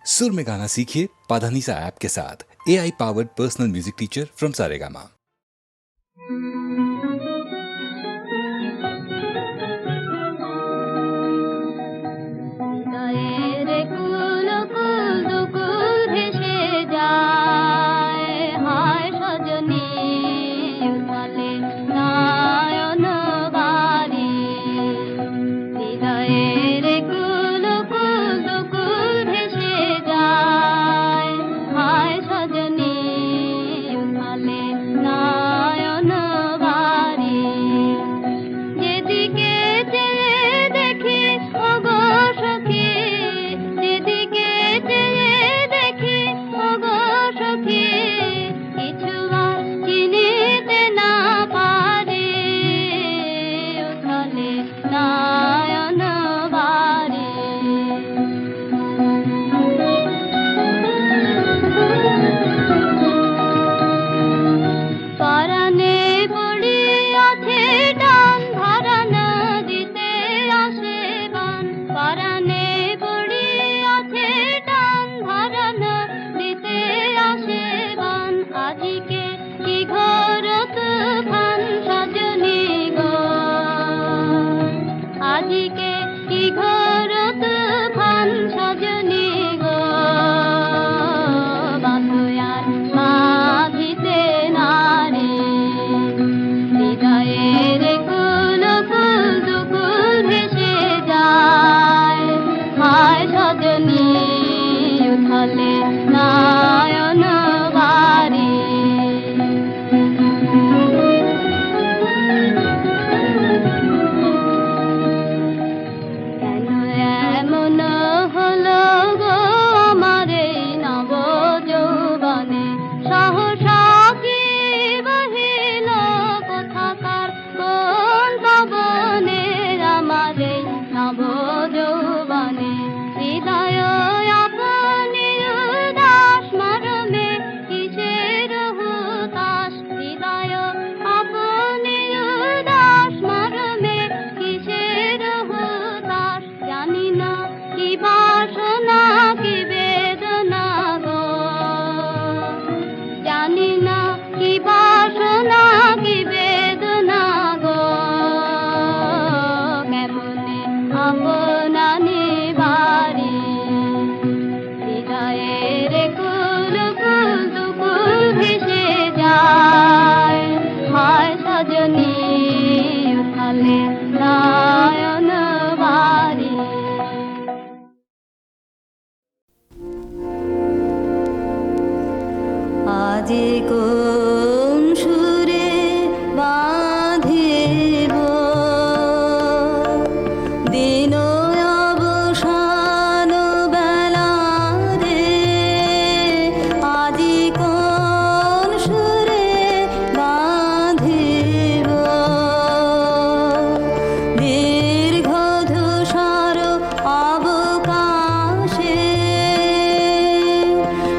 सुर में गाना सीखिए पाधानीसा ऐप के साथ। AI powered personal music teacher from Saregama.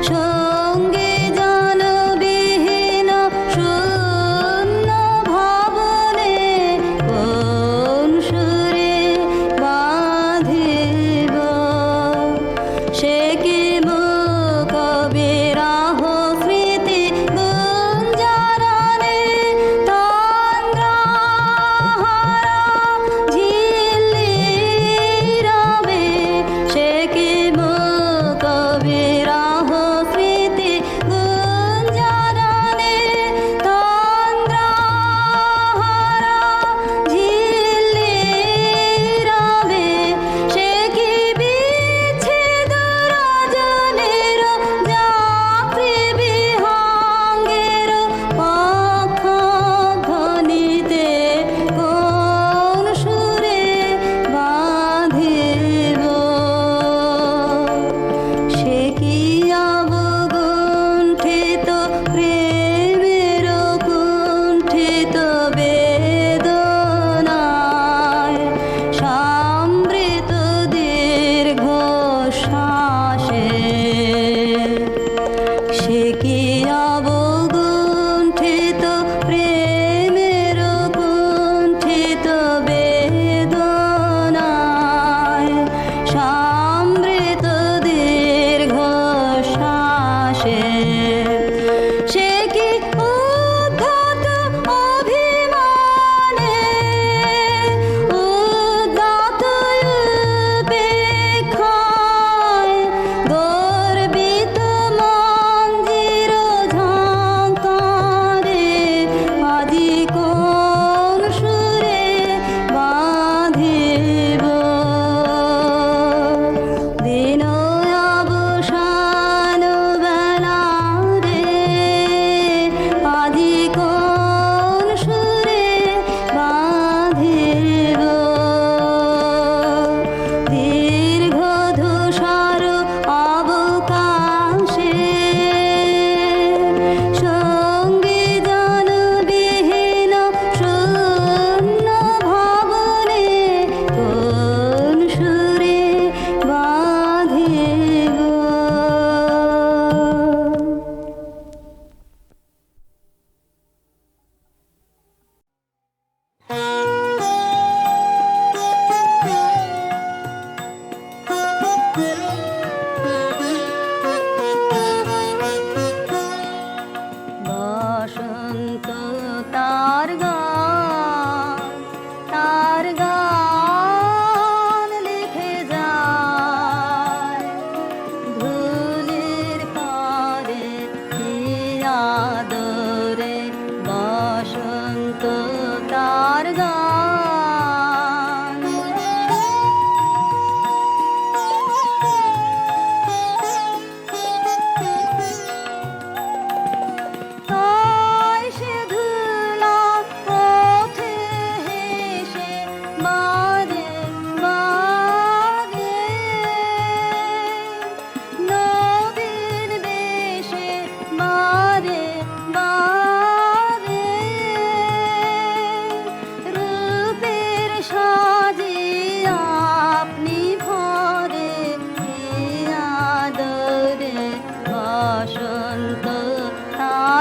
সঙ্গে জানবি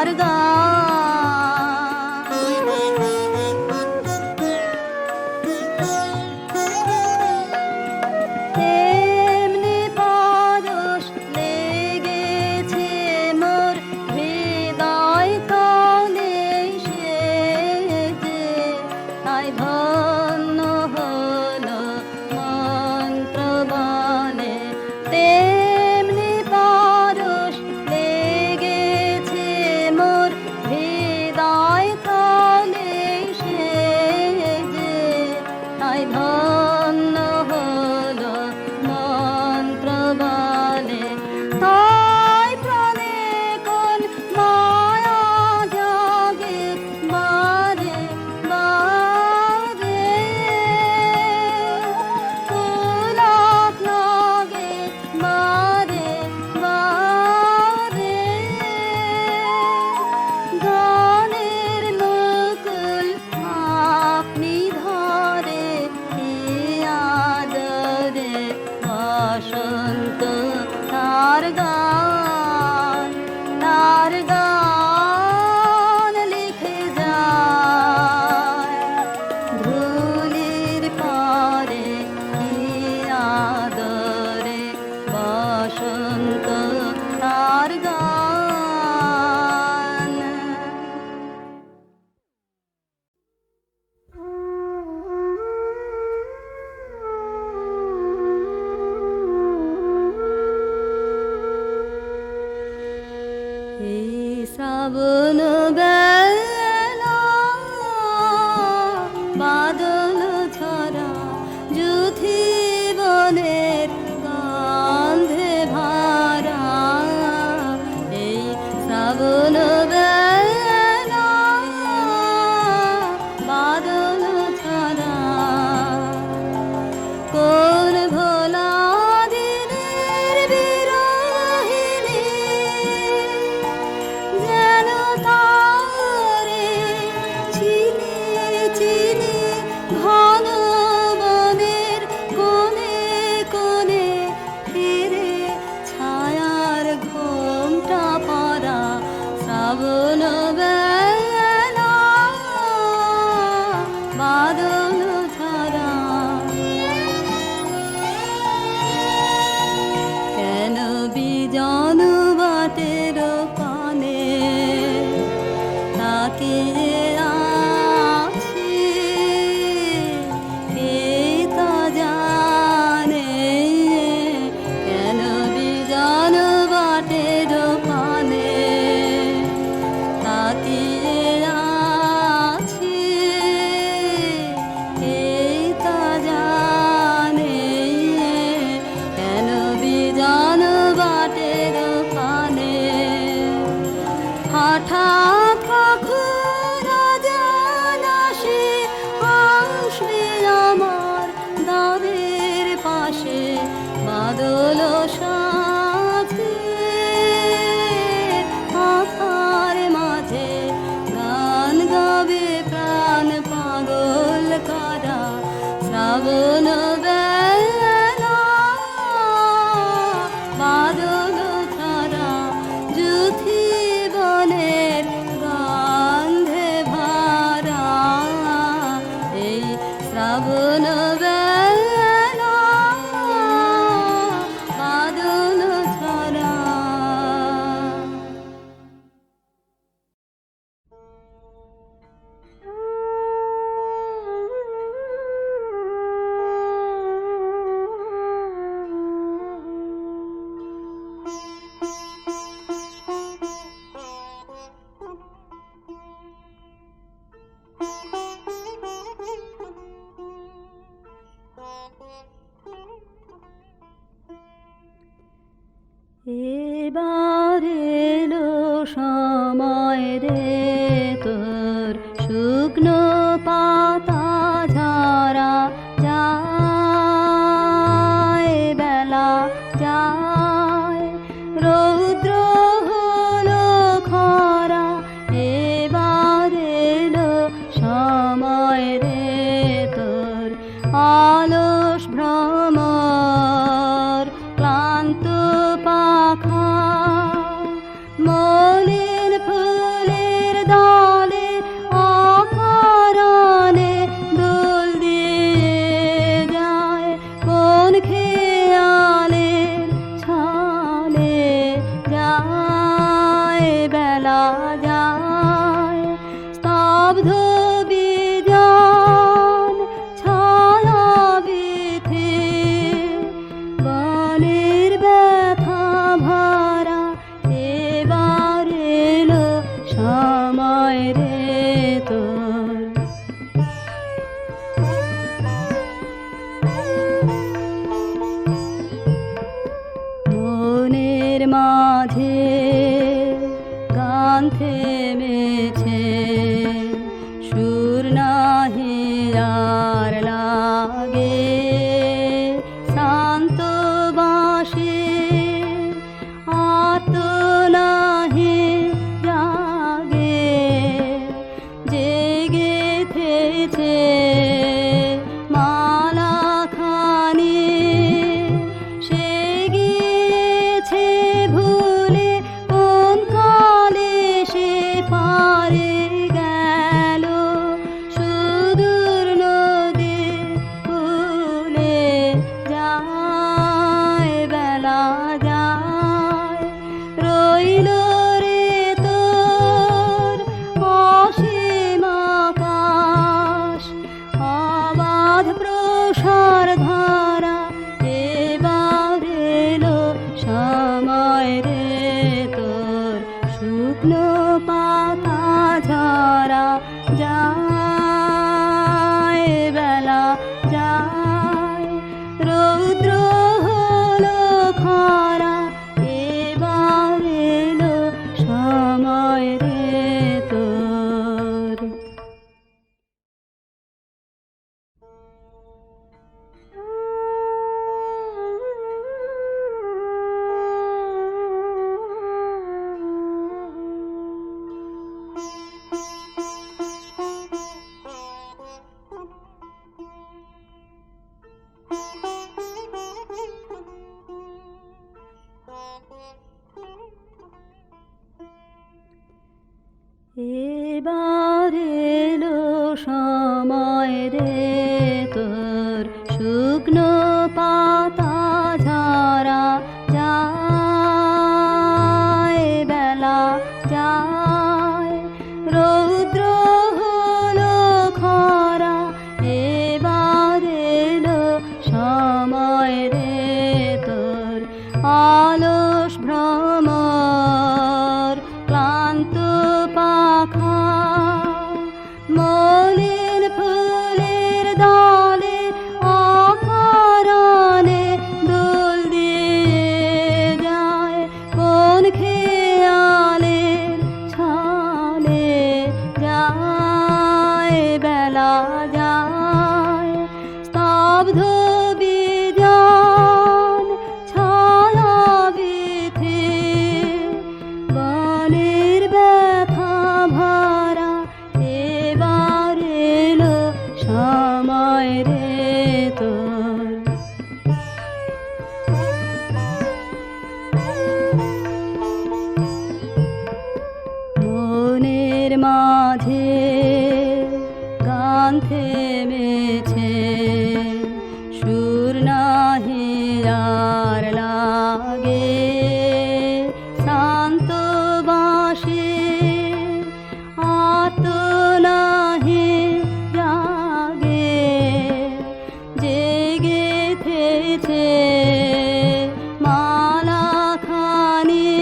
তার গান। তেমনি পরশ লেগেছে মোর হৃদয় তলে সেজে, তাই ধন্য হলো মন্ত্র বলে। তেমনি পরশ লেগেছে মোর হৃদয় তলে সেজে, তাই ধন্য হলো মন্ত্র বলে। তাই প্রাণে কোন মায়া জাগে বারে বারে, পুলক লাগে বারে বারে। গানের নকুল আপনি ধরে কি আদরে, বসন্ত তার গান, তার গান লিখে যায়। ধুলির পরে কি আদরে, বসন্ত তার গান। এই শ্রাবণ বেলা বাদল ছড়া যুথি বনের গন্ধে ভরা। এই শ্রাবণ বেলা বাদল ছড়া, কোন ভোলা দিনের বিরহিণী যেন তারে চিনি চিনি ঘন বনের কোণে কোণে ফিরে ছায়ার ঘোমটা পরা। শ্রাবণ বেলা বাদল ছড়া, কেন বিজন বাটের পানে তাকিয়ে আছি, কে তা জানে। কেন বিজন বাটের পানে তাকিয়ে আছি, কে তা জানে। কেন বিজন বাটের পানে হঠাৎ কখনো যেন সে আসবে আমার দ্বারের পাশে। বাদল সাথে মাথার মাঝে গান গাবে প্রাণ পাগল করা। শ্রাবণ বেলা বাদল ছড়া, যুথি বনের গন্ধে ভরা। এই শ্রাবণ বেলা বাদল ছড়া। এবার এলো সময় রে তোর, শুকনো পাতা ঝরা যায়, বেলা যায়, রৌদ্র হলো খরা। এবার এলো সময় রে তোর, অলস ভ্রমর ক্লান্ত পাখা, মলিন ফুল মাঝে গান থেমেছে, সুর নাহি আর লাগে, শান্ত বাঁশি আত নাহি জাগে, জেগে থেছে মালা খানি, সে গিয়েছে ভুলে কোন কালে সে পারে গেল, সুদূর নদী ভুলে যায়, বেলা যায়, রইল রে তোর অসীম আকাশ, অবাধ প্রসার ধারা, এবার এলো সময় রে তোর, শুকনো পাতা ঝরা যায়, বেলা যায়, রৌদ্র হলো খরা, এবার এলো সময় রে তোর। এবার এলো সময় রে তোর, শুকনো পাতা ঝরা যায়, বেলা যায়, রৌদ্র হলো খরা, এবার এলো সময় রে তোর, অলস ভ্রমর ক্লান্ত পাখা, মলিন ফুলের দলে অকারণে দোল দিয়ে যায়, কোন খেয়ালের ছলে যায়, বেলা যায়, স্তব্ধ বিজন ছায়া বিথে, বনের ব্যথা ভরা, এবার এলো সময় রে তোর। মনের মাঝে গান থেমেছে, সুর নাহি আর লাগে, শান্ত বাঁশি আত নাহি জাগে, জেগে থেছে মালা খানি,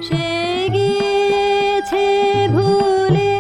সে গিয়েছে ভুলে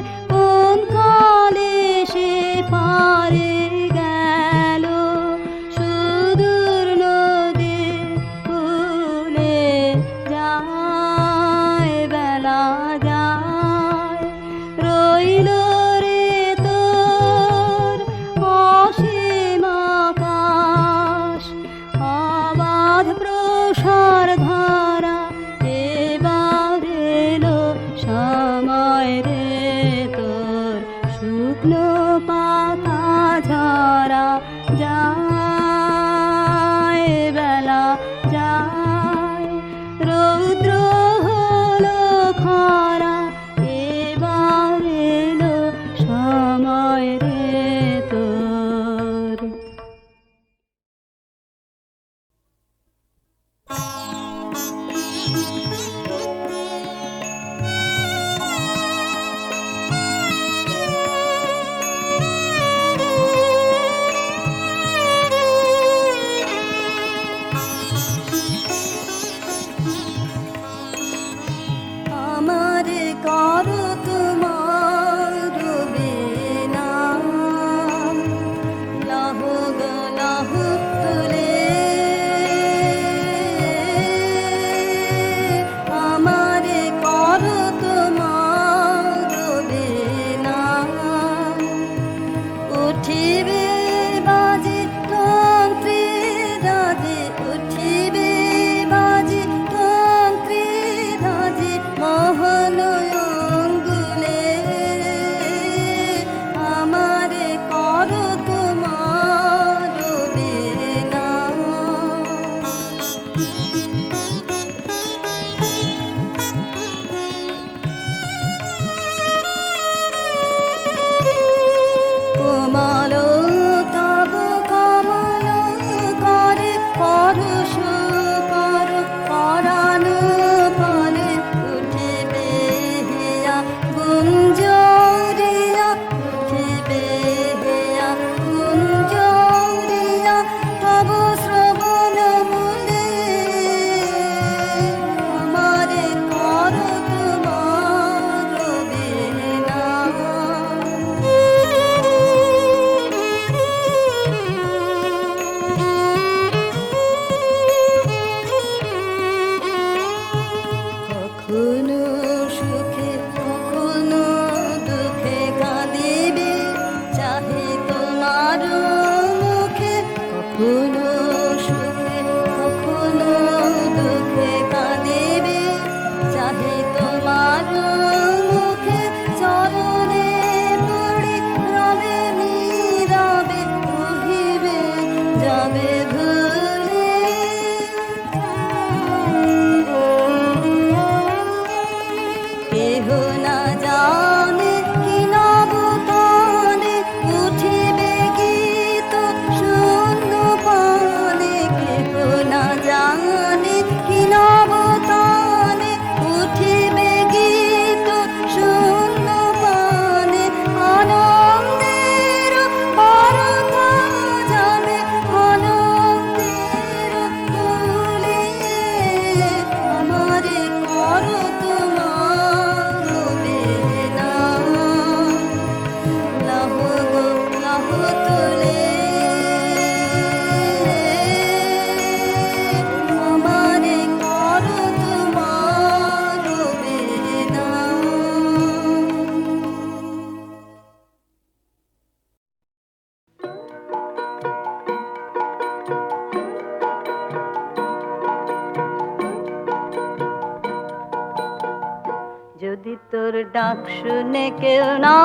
তোর ডাক শুনে কেউ না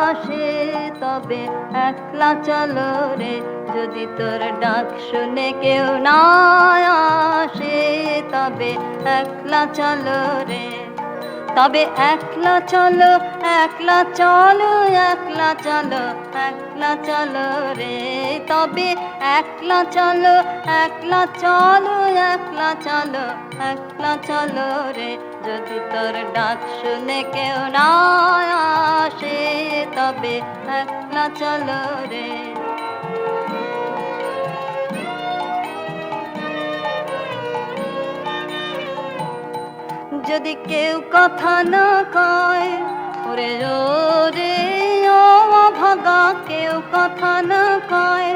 আসে তবে একলা চলো রে, যদি তোর ডাক শুনে কেউ না আসে তবে একলা চলো রে, তবে একলা চলো, একলা চলো, একলা চলো, একলা চলো রে, তবে একলা চলো, একলা চলো, একলা চলো, একলা চলো রে, যদি তোর ডাক শুনে কেউ না আসে তবে একলা চলো রে। যদি কেউ কথা না কয় ওরে রে ও ভাগা, কেউ কথা না কয়,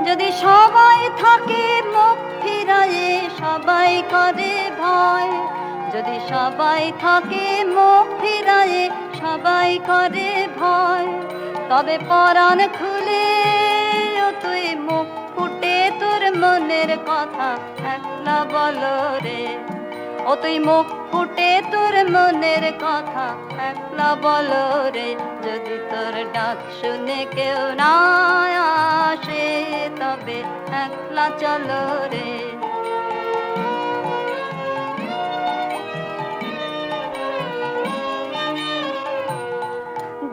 যদি সবাই থাকে মুখ ফিরায়ে সবাই করে ভয়, যদি সবাই থাকে মুখ ফিরায়ে সবাই করে ভয়, তবে পরাণ খুলে ও তুই মুখ ফুটে তোর মনের কথা একলা বলো রে, ও তুই মুখ ফুটে তোর মনের কথা একলা বলো রে, যদি তোর ডাক শুনে কেউ না আসে তবে একলা চলো রে।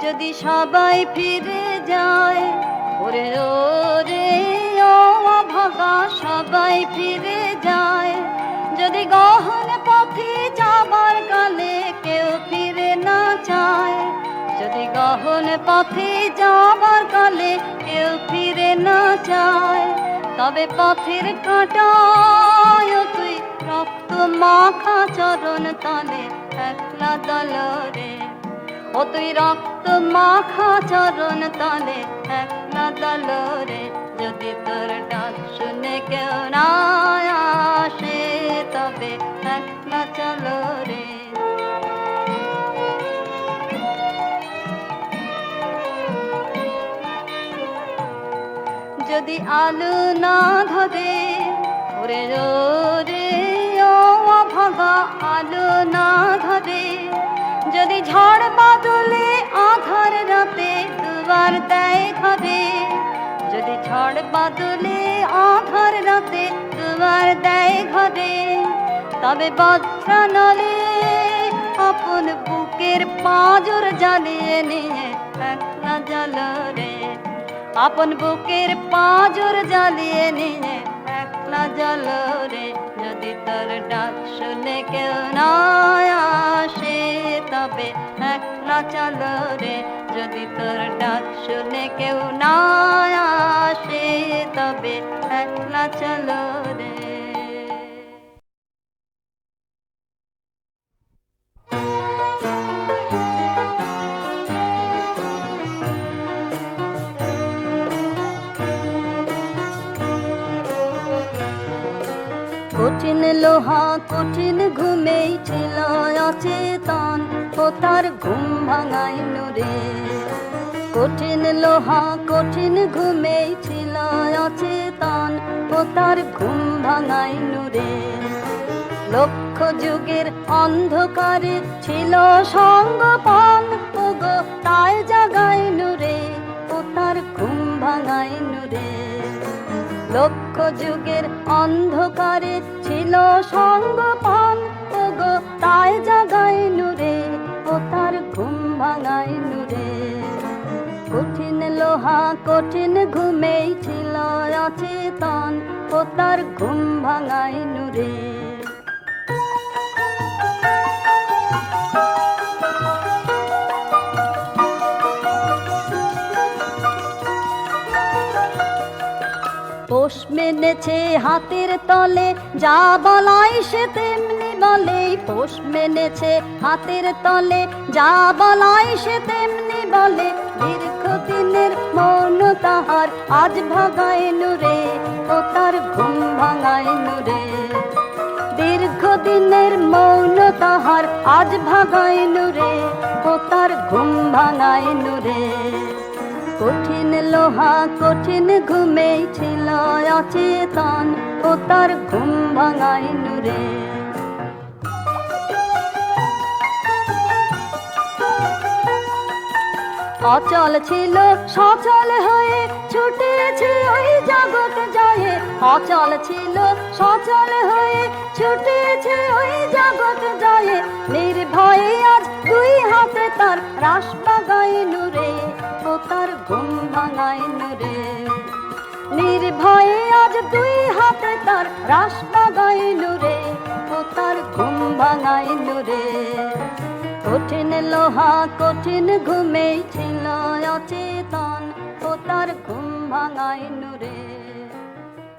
যদি সবাই ফিরে যায় ওরে রে ও ভাগা, সবাই ফিরে যায়, যদি গহন পথে যাবার কালে কেউ ফিরে না চায়, যদি গহন পথে যাবার কালে কেউ ফিরে না চায়, তবে পথের কাঁটায় তুই রক্ত মাখা চরণ তলে একলা দল রে, ও তুই রক্ত মাখা চরণ তলে একলা দল রে, যদি তোর ডাক শুনে কেউ না আসে তবে একলা চলো রে। যদি আলো না ধরে ওরে রে ও ভাগা, আলো না ধরে, যদি ঝড় বাদলে আধার রাতে দুয়ার দেয় ঘরে, যদি ঝড় বাদলে আধার রাতে দুয়ার দেয় ঘরে, তবে বজ্রানলে আপন বুকের পাঁজর জ্বালিয়ে নিয়ে একলা জ্বালো রে, আপন বুকের পাঁজর জ্বালিয়ে নিয়ে একলা জ্বালো রে, যদি তোর ডাক শুনে কেউ না আসে তবে একলা চলো রে, যদি তোর ডাক শুনে কেউ না আসে তবে একলা চলো রে। কঠিন লোহা কঠিন ঘুমেই ছিল অচেতন, ও তার ঘুম ভাঙাইনু রে, কঠিন লোহা কঠিন ঘুমেই ছিল অচেতন, ও তার ঘুম ভাঙাইনু রে, লক্ষ যুগের অন্ধকারে ছিল সঙ্গপান, ও গো তাই জাগাইনু রে, ও তার ঘুম ভাঙাইনু রে, লক্ষ যুগের অন্ধকারে ছিল সঙ্গপান, ও গো তাই জাগাইনু রে, ও তার ঘুম ভাঙাইনু রে, কঠিন লোহা কঠিন ঘুমেই ছিল অচেতন, ও তার ঘুম ভাঙাইনু রে। পোষ মেনেছে হাতের তলে যা বলাই সে তেমনি বলে, পোষ মেনেছে হাতের তলে যা বলাই সে তেমনি বলে, দীর্ঘদিনের মৌন তাহার আজ ভাঙাইনু রে, ও তার ঘুম ভাঙাইনু রে, দীর্ঘদিনের মৌন তাহার আজ ভাঙাইনু রে, ও তার ঘুম ভাঙাইনু রে, কঠিন লোহা কঠিন ঘুমেই ছিল অচেতন, ও তার ঘুম ভাঙাইনু রে। অচল ছিল সচল হয়ে ছুটেছে ওই জগৎ জয়ে, অচল ছিল সচল হয়ে ছুটেছে ওই জগৎ জয়ে। নির্ভয়ে আজ দুই হাতে তার রাস বাগায় নুরে, ও তার ঘুম ভাঙায় নুরে। নির্ভয়ে আজ দুই হাতে তার রাস বাগায় নুরে, ও তার ঘুম ভাঙায় নুরে। কঠিন লোহা কঠিন ঘুমে ছিল অচেতন, ও তার ঘুম ভাঙায় নুরে।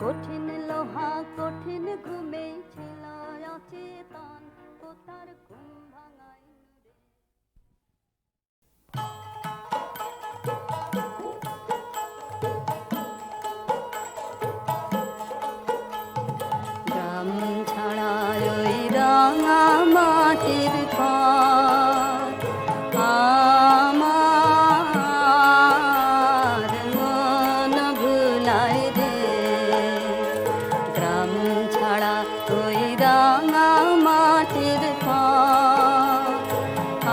কঠিন লোহা কঠিন ঘুমে ছিল অচেতন, ও তার ঘুম ভাঙায় নুরে। গ্রাম ছাড়া ওই রাঙা মাটির ঘর, আমার মন ভুলায় রে। গ্রাম ছাড়া ওই রাঙা মাটির ঘর,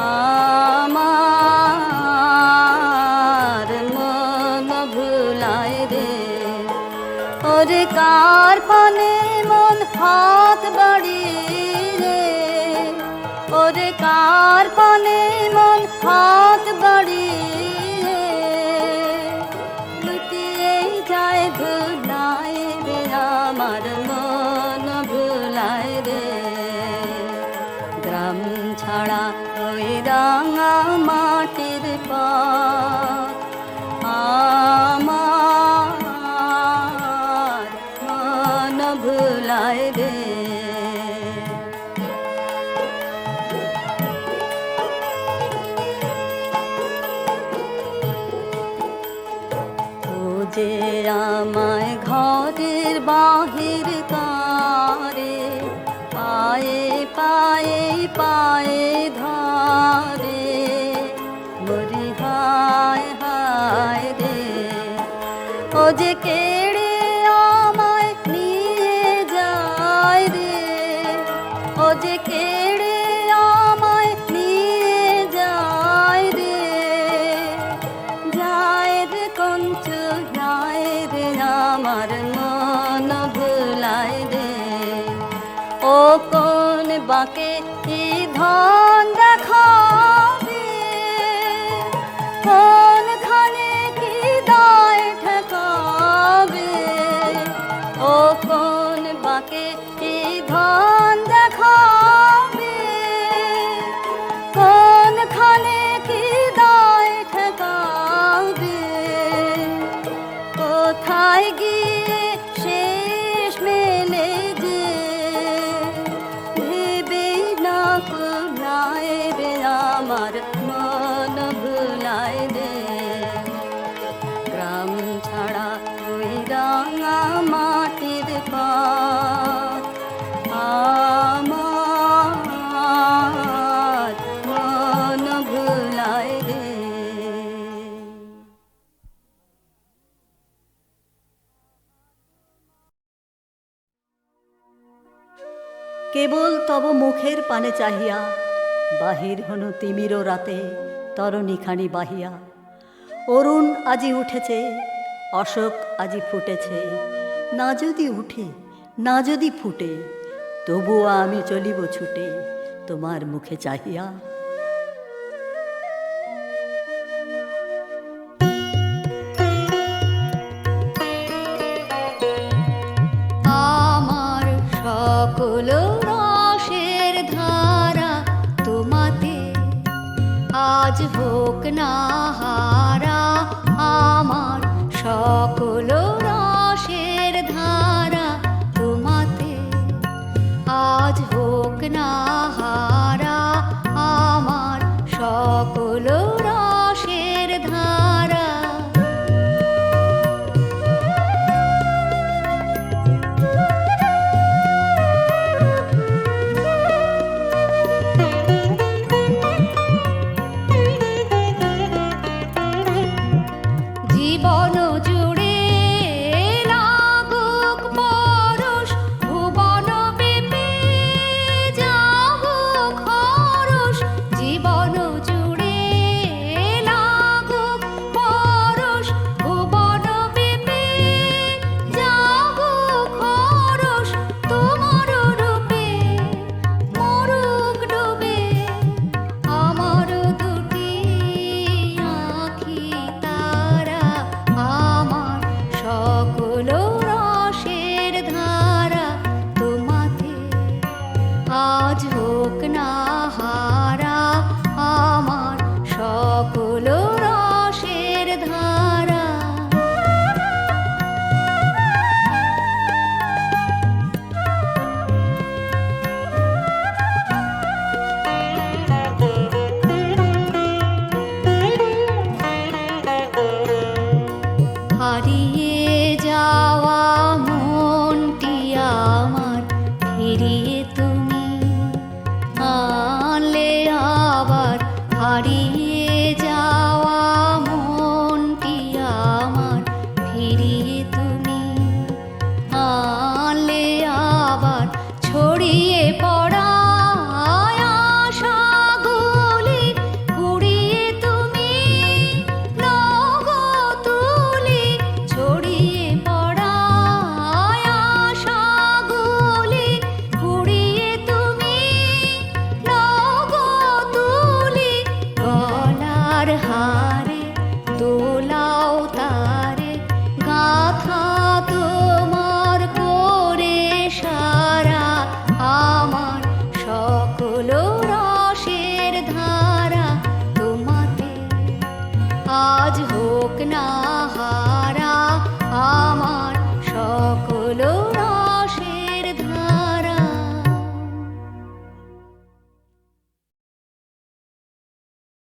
আমার মন ভুলায় রে। ওরে কার পানে মন হাত বাড়িয়ে, ওরে কার পানে মন হাত বাড়িয়ে, লুটিয়ে যায় ভুলায় রে, আমার মন ভুলায় রে। গ্রাম ছাড়া ওই রাঙা মাটির পথ, আমার মন ভুলায় রে। ও যে আমায় ঘরের বাহির করে, পায়ে পায়ে পায়ে ধরে, মরি হায় হায় রে। ও যে কেড়ে আমায় নিয়ে যায় রে, ও যে কেড়ে আমায় নিয়ে যায় রে। যায় রে কঞ্চু যায় রে, আমার মন ভুলায় রে। ও কোন বাঁকে কি ধন দেখাবে, কোন খানে কি দায় ঠেকাবে। ও কোন বাঁকে কি ধন দেখাবে, কোন খানে কি দায় ঠেকাবে। কোথায় গিয়ে শেষ মেলে যে, ভেবেই না কুলায় রে, আমার মন ভুলায় রে। গ্রাম ছাড়া ওই রাঙা মাটির পথ, আমার মন ভুলায় রে। কেবল তব মুখের পানে চাহিয়া, বাহির হনু তিমির রাতে তরণীখানি বাহিয়া। অরুণ আজি উঠেছে, অশোক আজি ফুটেছে, না যদি উঠে না যদি ফুটে, তবুও আমি চলিব ছুটে তোমার মুখে চাহিয়া। আমার সকল রসের ধারা তোমাতে আজ হোক না হারা। আমার সকল রসের ধারা তোমাতে আজ হোক না হারা। আমার সকল রসের ধারা জীবন জুড়ে লাগুক পরশ, ভুবন ব্যাপী আজ হোক না হারা আমার সকল রসের ধারা। হারিয়ে যাওয়া মনটি আমার ফিরিয়ে তুমি আনলে আবার। হারিয়ে যাওয়া মনটি আমার ফিরিয়ে তুমি আনলে আবার। ছড়িয়ে পড়া আশাগুলি কুড়িয়ে তুমি লগো তুলি। ছড়িয়ে পড়া আশাগুলি কুড়িয়ে তুমি লগো তুলি। গলার হারে দোলাও তারে গাথা তোমার করে সারা আমার সকল রসের ধারা। তোমাতে আজ হোক না হারা আমার